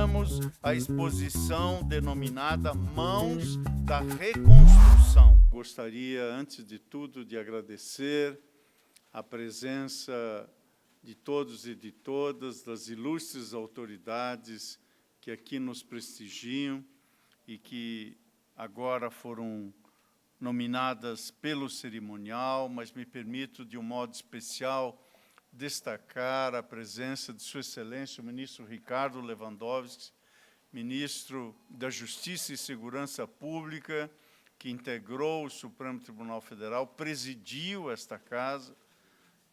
inauguramos a exposição denominada Mãos da Reconstrução. Gostaria, antes de tudo, de agradecer a presença de todos e de todas, das ilustres autoridades que aqui nos prestigiam e que agora foram nominadas pelo cerimonial, mas me permito, de um modo especial, destacar a presença de Sua Excelência, o ministro Ricardo Lewandowski, ministro da Justiça e Segurança Pública, que integrou o Supremo Tribunal Federal, presidiu esta casa,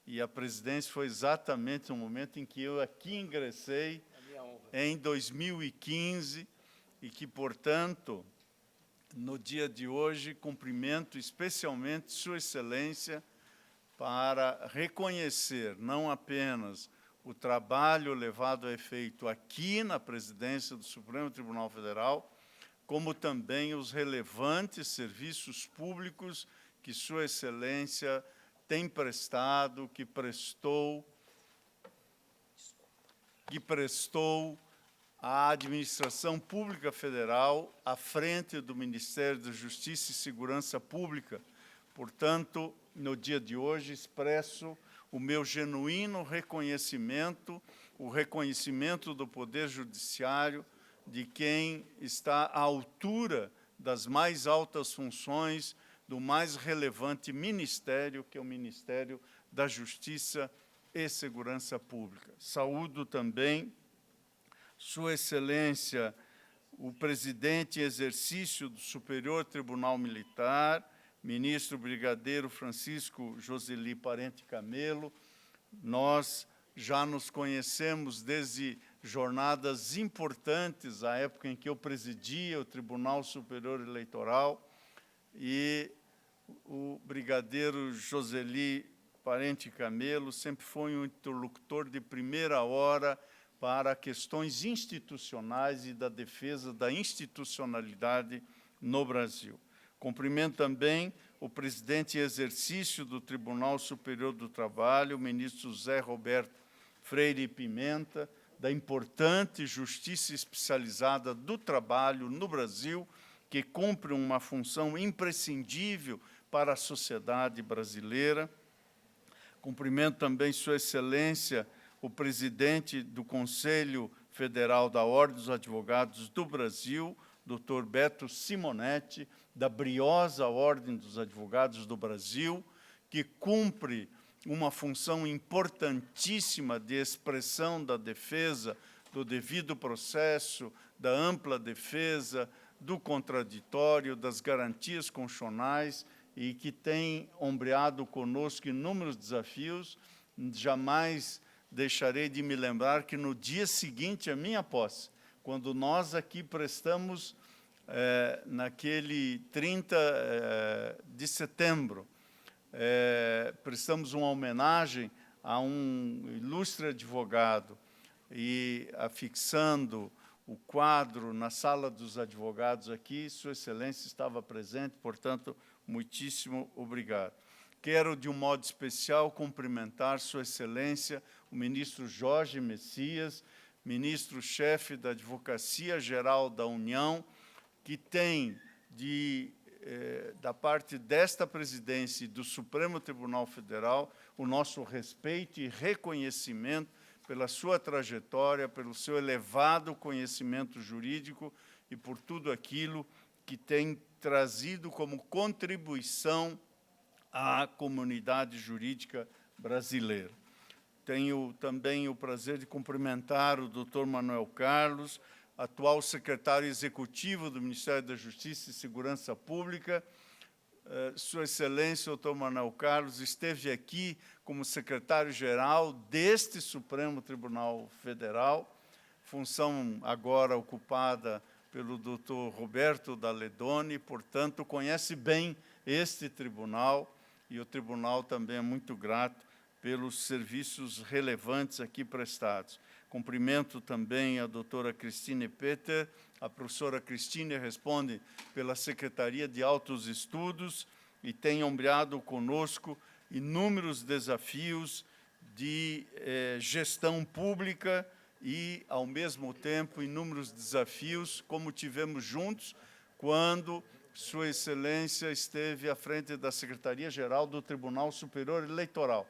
e a presidência foi exatamente no momento em que eu aqui ingressei, em 2015, e que, portanto, no dia de hoje, cumprimento especialmente Sua Excelência para reconhecer não apenas o trabalho levado a efeito aqui na presidência do Supremo Tribunal Federal, como também os relevantes serviços públicos que Sua Excelência tem prestado, que prestou à Administração Pública Federal à frente do Ministério da Justiça e Segurança Pública. Portanto, no dia de hoje, expresso o meu genuíno reconhecimento, o reconhecimento do Poder Judiciário, de quem está à altura das mais altas funções do mais relevante ministério, que é o Ministério da Justiça e Segurança Pública. Saúdo também Sua Excelência, o presidente em exercício do Superior Tribunal Militar, ministro brigadeiro Francisco Joseli Parente Camelo. Nós já nos conhecemos desde jornadas importantes, a época em que eu presidia o Tribunal Superior Eleitoral, e o brigadeiro Joseli Parente Camelo sempre foi um interlocutor de primeira hora para questões institucionais e da defesa da institucionalidade no Brasil. Cumprimento também o presidente em exercício do Tribunal Superior do Trabalho, o ministro José Roberto Freire Pimenta, da importante Justiça Especializada do Trabalho no Brasil, que cumpre uma função imprescindível para a sociedade brasileira. Cumprimento também Sua Excelência, o presidente do Conselho Federal da Ordem dos Advogados do Brasil, Dr. Beto Simonetti, da briosa Ordem dos Advogados do Brasil, que cumpre uma função importantíssima de expressão da defesa do devido processo, da ampla defesa, do contraditório, das garantias constitucionais, e que tem ombreado conosco inúmeros desafios. Jamais deixarei de me lembrar que no dia seguinte à minha posse, quando nós aqui prestamos, naquele 30 de setembro, prestamos uma homenagem a um ilustre advogado, e afixando o quadro na Sala dos Advogados aqui, Sua Excelência estava presente, portanto, muitíssimo obrigado. Quero, de um modo especial, cumprimentar Sua Excelência, o ministro Jorge Messias, ministro-chefe da Advocacia Geral da União, que tem, da parte desta presidência e do Supremo Tribunal Federal, o nosso respeito e reconhecimento pela sua trajetória, pelo seu elevado conhecimento jurídico e por tudo aquilo que tem trazido como contribuição à comunidade jurídica brasileira. Tenho também o prazer de cumprimentar o Dr. Manuel Carlos, atual secretário executivo do Ministério da Justiça e Segurança Pública. Sua Excelência, Dr. Manuel Carlos, esteve aqui como secretário-geral deste Supremo Tribunal Federal, função agora ocupada pelo Dr. Roberto Daledoni, portanto, conhece bem este tribunal, e o tribunal também é muito grato pelos serviços relevantes aqui prestados. Cumprimento também a doutora Cristine Peter, a professora Cristine responde pela Secretaria de Altos Estudos e tem ombreado conosco inúmeros desafios de gestão pública e, ao mesmo tempo, inúmeros desafios, como tivemos juntos quando Sua Excelência esteve à frente da Secretaria-Geral do Tribunal Superior Eleitoral.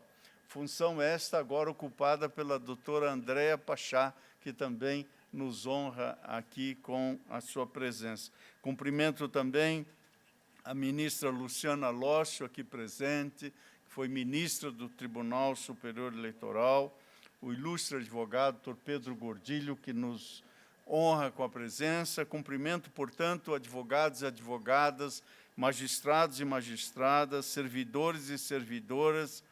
Função esta agora ocupada pela doutora Andréa Pachá, que também nos honra aqui com a sua presença. Cumprimento também a ministra Luciana Lócio, aqui presente, que foi ministra do Tribunal Superior Eleitoral, o ilustre advogado Dr. Pedro Gordilho, que nos honra com a presença. Cumprimento, portanto, advogados e advogadas, magistrados e magistradas, servidores e servidoras,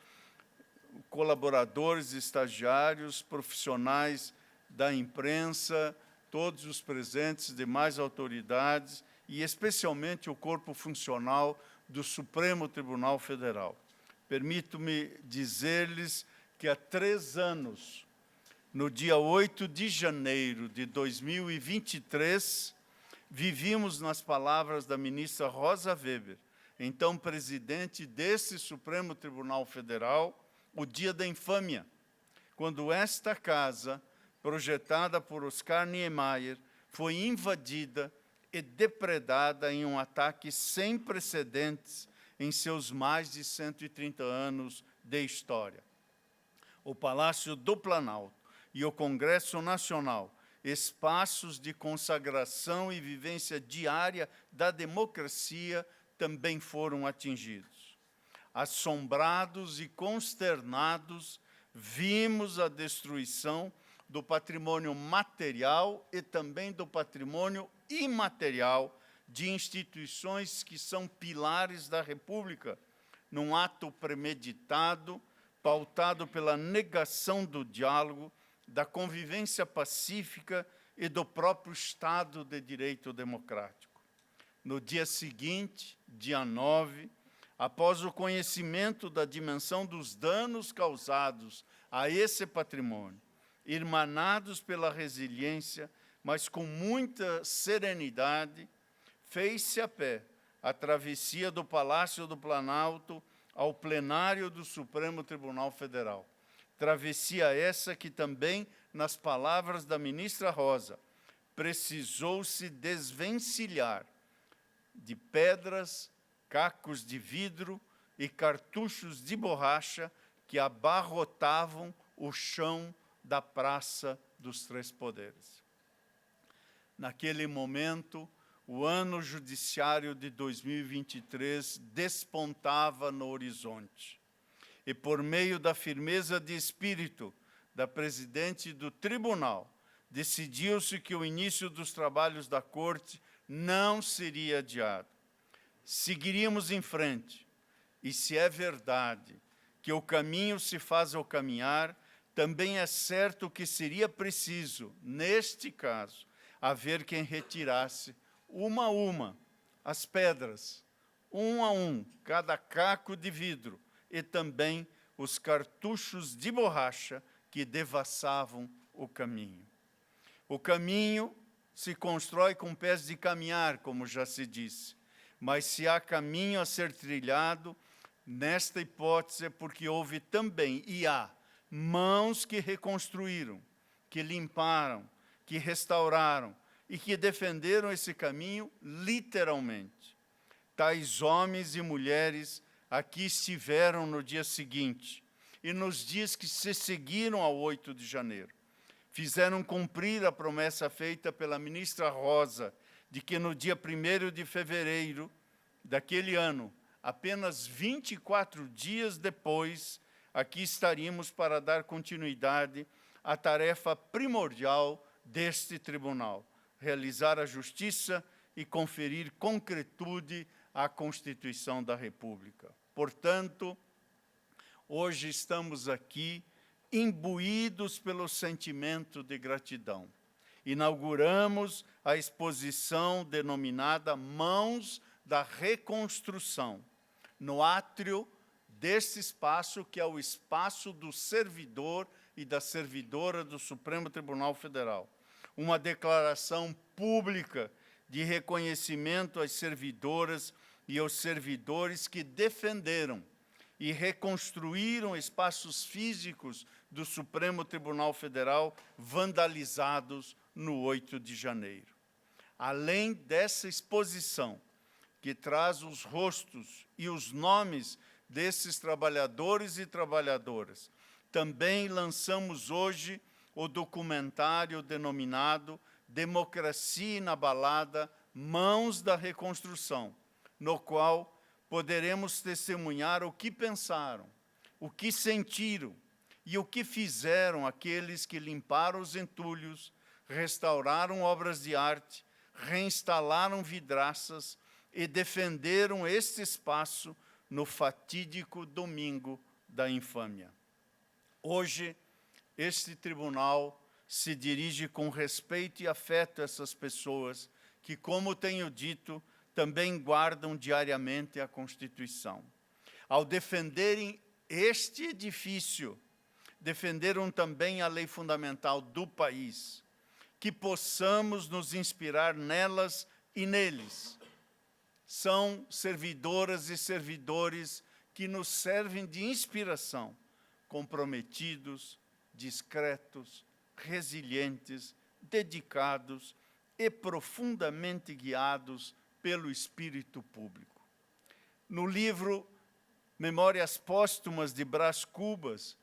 colaboradores, estagiários, profissionais da imprensa, todos os presentes, demais autoridades e especialmente o corpo funcional do Supremo Tribunal Federal. Permito-me dizer-lhes que há 3 anos, no dia 8 de janeiro de 2023, vivimos nas palavras da ministra Rosa Weber, então presidente desse Supremo Tribunal Federal, o dia da infâmia, quando esta casa, projetada por Oscar Niemeyer, foi invadida e depredada em um ataque sem precedentes em seus mais de 130 anos de história. O Palácio do Planalto e o Congresso Nacional, espaços de consagração e vivência diária da democracia, também foram atingidos. Assombrados e consternados, vimos a destruição do patrimônio material e também do patrimônio imaterial de instituições que são pilares da República, num ato premeditado, pautado pela negação do diálogo, da convivência pacífica e do próprio Estado de Direito Democrático. No dia seguinte, dia 9, após o conhecimento da dimensão dos danos causados a esse patrimônio, irmanados pela resiliência, mas com muita serenidade, fez-se a pé a travessia do Palácio do Planalto ao plenário do Supremo Tribunal Federal. Travessia essa que também, nas palavras da ministra Rosa, precisou-se desvencilhar de pedras, cacos de vidro e cartuchos de borracha que abarrotavam o chão da Praça dos Três Poderes. Naquele momento, o ano judiciário de 2023 despontava no horizonte. E por meio da firmeza de espírito da presidente do tribunal, decidiu-se que o início dos trabalhos da Corte não seria adiado. Seguiríamos em frente. E se é verdade que o caminho se faz ao caminhar, também é certo que seria preciso, neste caso, haver quem retirasse uma a uma as pedras, um a um, cada caco de vidro, e também os cartuchos de borracha que devassavam o caminho. O caminho se constrói com pés de caminhar, como já se disse, mas se há caminho a ser trilhado, nesta hipótese é porque houve também, e há, mãos que reconstruíram, que limparam, que restauraram e que defenderam esse caminho literalmente. Tais homens e mulheres aqui estiveram no dia seguinte e nos dias que se seguiram ao 8 de janeiro. Fizeram cumprir a promessa feita pela ministra Rosa de que no dia 1º de fevereiro daquele ano, apenas 24 dias depois, aqui estaríamos para dar continuidade à tarefa primordial deste tribunal, realizar a justiça e conferir concretude à Constituição da República. Portanto, hoje estamos aqui imbuídos pelo sentimento de gratidão. Inauguramos a exposição denominada Mãos da Reconstrução, no átrio deste espaço, que é o espaço do servidor e da servidora do Supremo Tribunal Federal. Uma declaração pública de reconhecimento às servidoras e aos servidores que defenderam e reconstruíram espaços físicos do Supremo Tribunal Federal vandalizados no 8 de janeiro. Além dessa exposição, que traz os rostos e os nomes desses trabalhadores e trabalhadoras, também lançamos hoje o documentário denominado Democracia Inabalada, Mãos da Reconstrução, no qual poderemos testemunhar o que pensaram, o que sentiram e o que fizeram aqueles que limparam os entulhos, restauraram obras de arte, reinstalaram vidraças e defenderam este espaço no fatídico domingo da infâmia. Hoje, este tribunal se dirige com respeito e afeto a essas pessoas que, como tenho dito, também guardam diariamente a Constituição. Ao defenderem este edifício, defenderam também a lei fundamental do país, que possamos nos inspirar nelas e neles. São servidoras e servidores que nos servem de inspiração, comprometidos, discretos, resilientes, dedicados e profundamente guiados pelo espírito público. No livro Memórias Póstumas de Brás Cubas,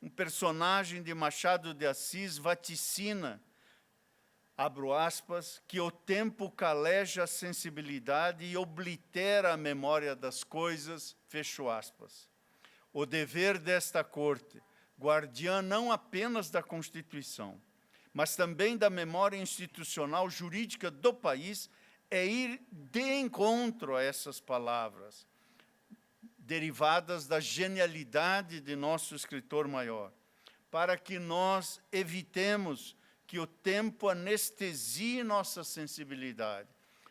um personagem de Machado de Assis vaticina, abro aspas, que o tempo caleja a sensibilidade e oblitera a memória das coisas, fecho aspas. O dever desta corte, guardiã não apenas da Constituição, mas também da memória institucional jurídica do país, é ir de encontro a essas palavras, derivadas da genialidade de nosso escritor maior, para que nós evitemos que o tempo anestesie nossa sensibilidade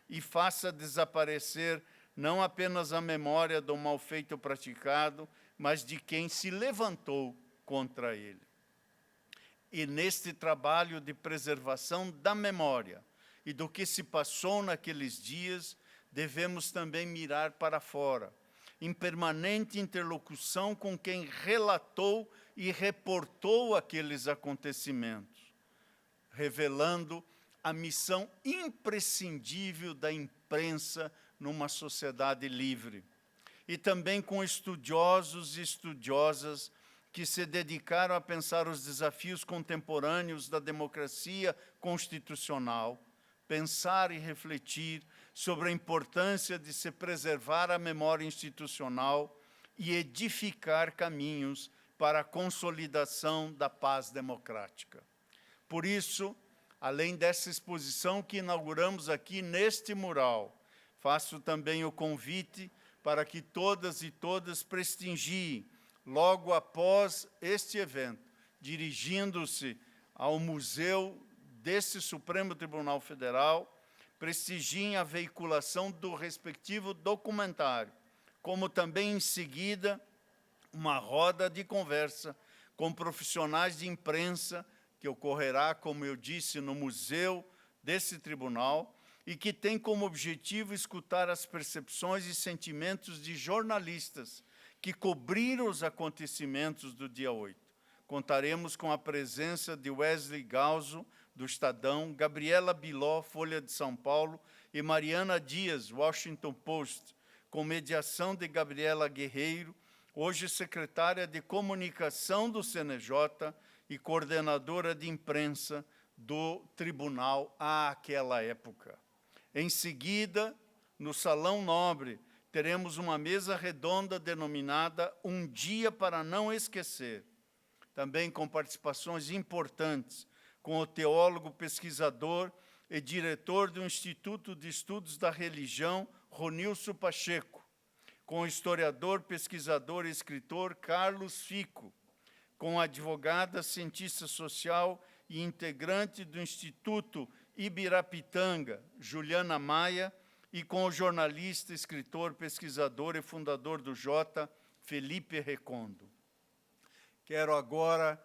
e faça desaparecer não apenas a memória do mal feito praticado, mas de quem se levantou contra ele. E neste trabalho de preservação da memória e do que se passou naqueles dias, devemos também mirar para fora, em permanente interlocução com quem relatou e reportou aqueles acontecimentos, revelando a missão imprescindível da imprensa numa sociedade livre. E também com estudiosos e estudiosas que se dedicaram a pensar os desafios contemporâneos da democracia constitucional, pensar e refletir sobre a importância de se preservar a memória institucional e edificar caminhos para a consolidação da paz democrática. Por isso, além dessa exposição que inauguramos aqui neste mural, faço também o convite para que todas e todas prestigiem, logo após este evento, dirigindo-se ao museu desse Supremo Tribunal Federal, prestigiem a veiculação do respectivo documentário, como também, em seguida, uma roda de conversa com profissionais de imprensa, que ocorrerá, como eu disse, no museu desse tribunal, e que tem como objetivo escutar as percepções e sentimentos de jornalistas que cobriram os acontecimentos do dia 8. Contaremos com a presença de Wesley Galzo, do Estadão, Gabriela Biló, Folha de São Paulo, e Mariana Dias, Washington Post, com mediação de Gabriela Guerreiro, hoje secretária de Comunicação do CNJ e coordenadora de imprensa do tribunal àquela época. Em seguida, no Salão Nobre, teremos uma mesa redonda denominada Um Dia para Não Esquecer, também com participações importantes com o teólogo, pesquisador e diretor do Instituto de Estudos da Religião, Ronilson Pacheco, com o historiador, pesquisador e escritor Carlos Fico, com a advogada, cientista social e integrante do Instituto Ibirapitanga, Juliana Maia, e com o jornalista, escritor, pesquisador e fundador do Jota, Felipe Recondo. Quero agora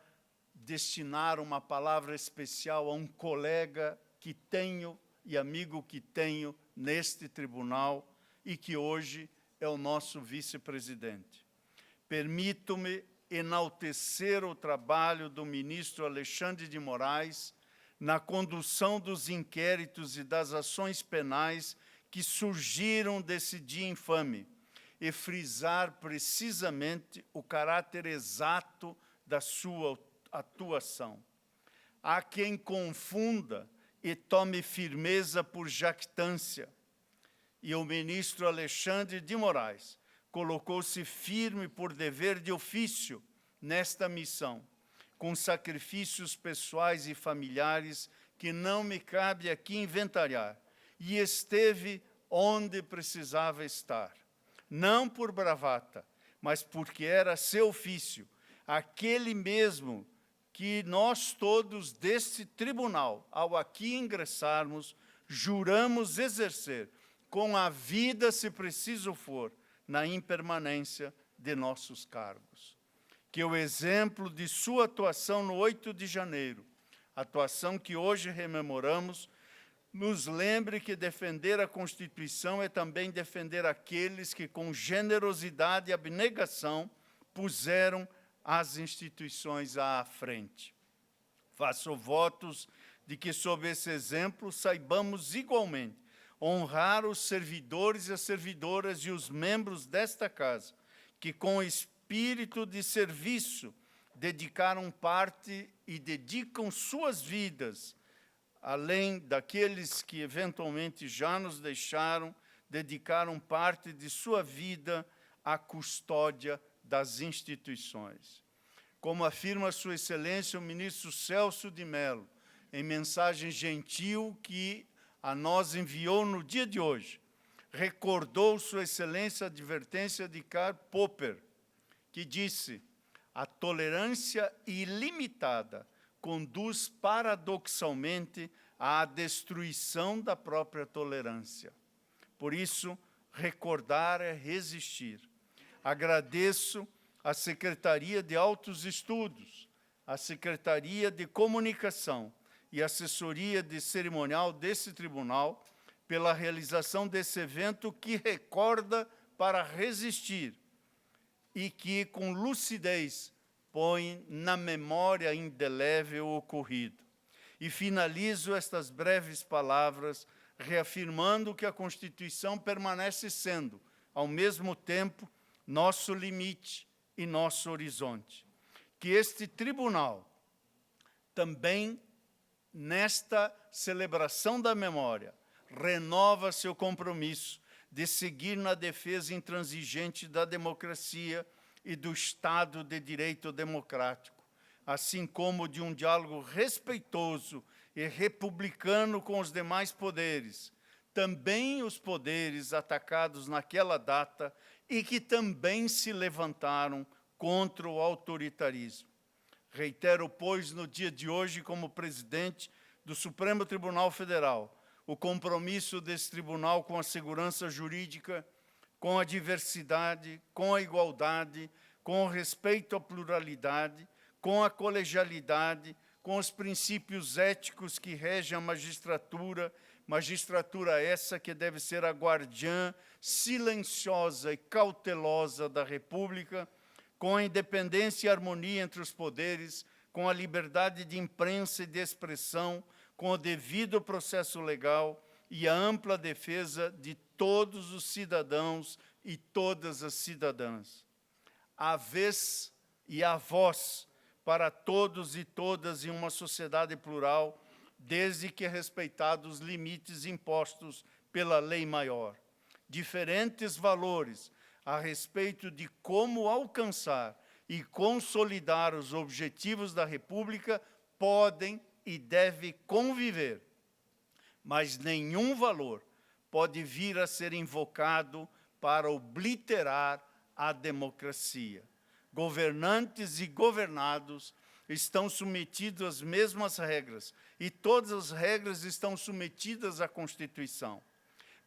destinar uma palavra especial a um colega que tenho e amigo que tenho neste tribunal e que hoje é o nosso vice-presidente. Permito-me enaltecer o trabalho do ministro Alexandre de Moraes na condução dos inquéritos e das ações penais que surgiram desse dia infame e frisar precisamente o caráter exato da sua atuação. Há quem confunda e tome firmeza por jactância, e o ministro Alexandre de Moraes colocou-se firme por dever de ofício nesta missão, com sacrifícios pessoais e familiares que não me cabe aqui inventariar, e esteve onde precisava estar, não por bravata, mas porque era seu ofício, aquele mesmo que nós todos deste tribunal, ao aqui ingressarmos, juramos exercer, com a vida, se preciso for, na impermanência de nossos cargos. Que o exemplo de sua atuação no 8 de janeiro, atuação que hoje rememoramos, nos lembre que defender a Constituição é também defender aqueles que, com generosidade e abnegação, puseram as instituições à frente. Faço votos de que, sob esse exemplo, saibamos igualmente honrar os servidores e as servidoras e os membros desta casa, que, com espírito de serviço, dedicaram parte e dedicam suas vidas, além daqueles que eventualmente já nos deixaram, dedicaram parte de sua vida à custódia das instituições. Como afirma Sua Excelência o ministro Celso de Mello, em mensagem gentil que a nós enviou no dia de hoje, recordou Sua Excelência a advertência de Karl Popper, que disse: a tolerância ilimitada conduz paradoxalmente à destruição da própria tolerância. Por isso, recordar é resistir. Agradeço à Secretaria de Altos Estudos, à Secretaria de Comunicação e Assessoria de Cerimonial desse tribunal pela realização desse evento que recorda para resistir e que, com lucidez, põe na memória indelével o ocorrido. E finalizo estas breves palavras reafirmando que a Constituição permanece sendo, ao mesmo tempo, nosso limite e nosso horizonte. Que este tribunal também, nesta celebração da memória, renova seu compromisso de seguir na defesa intransigente da democracia e do Estado de Direito democrático, assim como de um diálogo respeitoso e republicano com os demais poderes, também os poderes atacados naquela data e que também se levantaram contra o autoritarismo. Reitero, pois, no dia de hoje, como presidente do Supremo Tribunal Federal, o compromisso desse tribunal com a segurança jurídica, com a diversidade, com a igualdade, com o respeito à pluralidade, com a colegialidade, com os princípios éticos que regem a magistratura, magistratura essa que deve ser a guardiã silenciosa e cautelosa da República, com a independência e harmonia entre os poderes, com a liberdade de imprensa e de expressão, com o devido processo legal e a ampla defesa de todos os cidadãos e todas as cidadãs. A vez e a voz para todos e todas em uma sociedade plural, desde que respeitados os limites impostos pela lei maior. Diferentes valores a respeito de como alcançar e consolidar os objetivos da República podem e devem conviver, mas nenhum valor pode vir a ser invocado para obliterar a democracia. Governantes e governados estão submetidos às mesmas regras, e todas as regras estão submetidas à Constituição.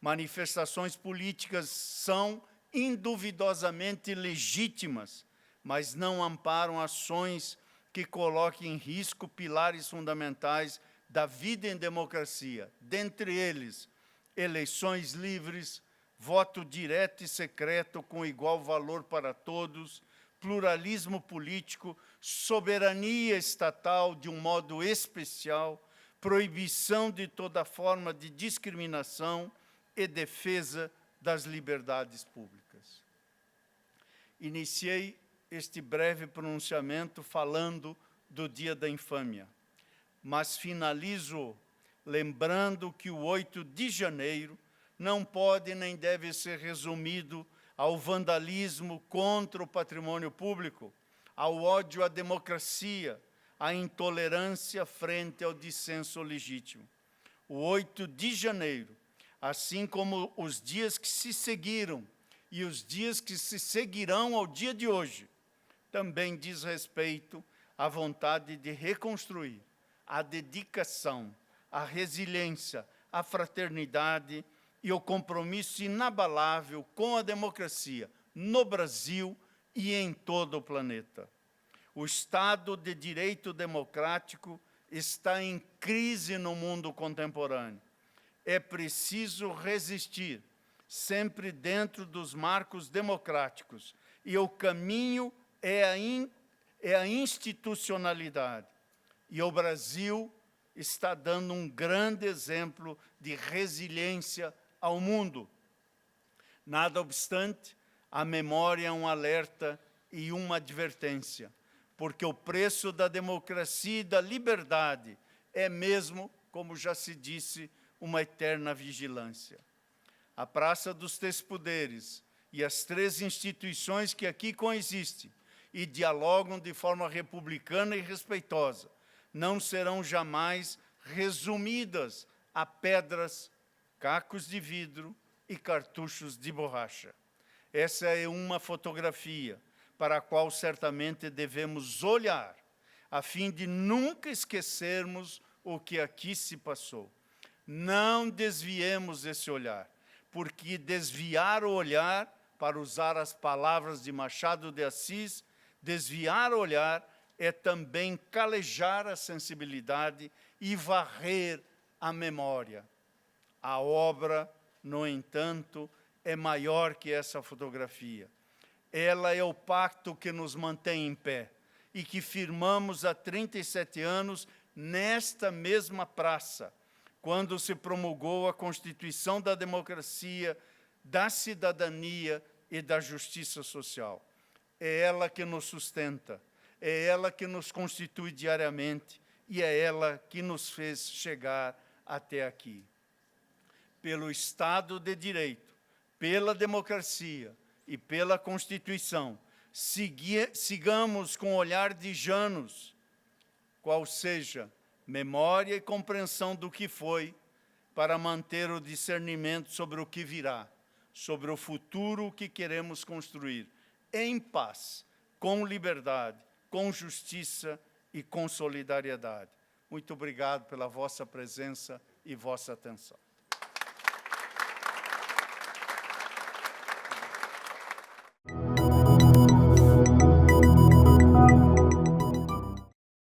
Manifestações políticas são induvidosamente legítimas, mas não amparam ações que coloquem em risco pilares fundamentais da vida em democracia, dentre eles, eleições livres, voto direto e secreto com igual valor para todos, pluralismo político, soberania estatal de um modo especial, proibição de toda forma de discriminação e defesa das liberdades públicas. Iniciei este breve pronunciamento falando do Dia da Infâmia, mas finalizo lembrando que o 8 de janeiro não pode nem deve ser resumido ao vandalismo contra o patrimônio público, ao ódio à democracia, à intolerância frente ao dissenso legítimo. O 8 de janeiro, assim como os dias que se seguiram e os dias que se seguirão ao dia de hoje, também diz respeito à vontade de reconstruir, à dedicação, à resiliência, à fraternidade e o compromisso inabalável com a democracia no Brasil e em todo o planeta. O Estado de Direito democrático está em crise no mundo contemporâneo. É preciso resistir, sempre dentro dos marcos democráticos, e o caminho é a institucionalidade. E o Brasil está dando um grande exemplo de resiliência ao mundo. Nada obstante, a memória é um alerta e uma advertência, porque o preço da democracia e da liberdade é mesmo, como já se disse, uma eterna vigilância. A Praça dos Três Poderes e as três instituições que aqui coexistem e dialogam de forma republicana e respeitosa não serão jamais resumidas a pedras, cacos de vidro e cartuchos de borracha. Essa é uma fotografia para a qual certamente devemos olhar, a fim de nunca esquecermos o que aqui se passou. Não desviemos esse olhar, porque desviar o olhar, para usar as palavras de Machado de Assis, desviar o olhar é também calejar a sensibilidade e varrer a memória. A obra, no entanto, é maior que essa fotografia. Ela é o pacto que nos mantém em pé e que firmamos há 37 anos nesta mesma praça, quando se promulgou a Constituição da Democracia, da Cidadania e da Justiça Social. É ela que nos sustenta, é ela que nos constitui diariamente e é ela que nos fez chegar até aqui. Pelo Estado de Direito, pela democracia e pela Constituição, sigamos com o olhar de Janus, qual seja memória e compreensão do que foi, para manter o discernimento sobre o que virá, sobre o futuro que queremos construir, em paz, com liberdade, com justiça e com solidariedade. Muito obrigado pela vossa presença e vossa atenção.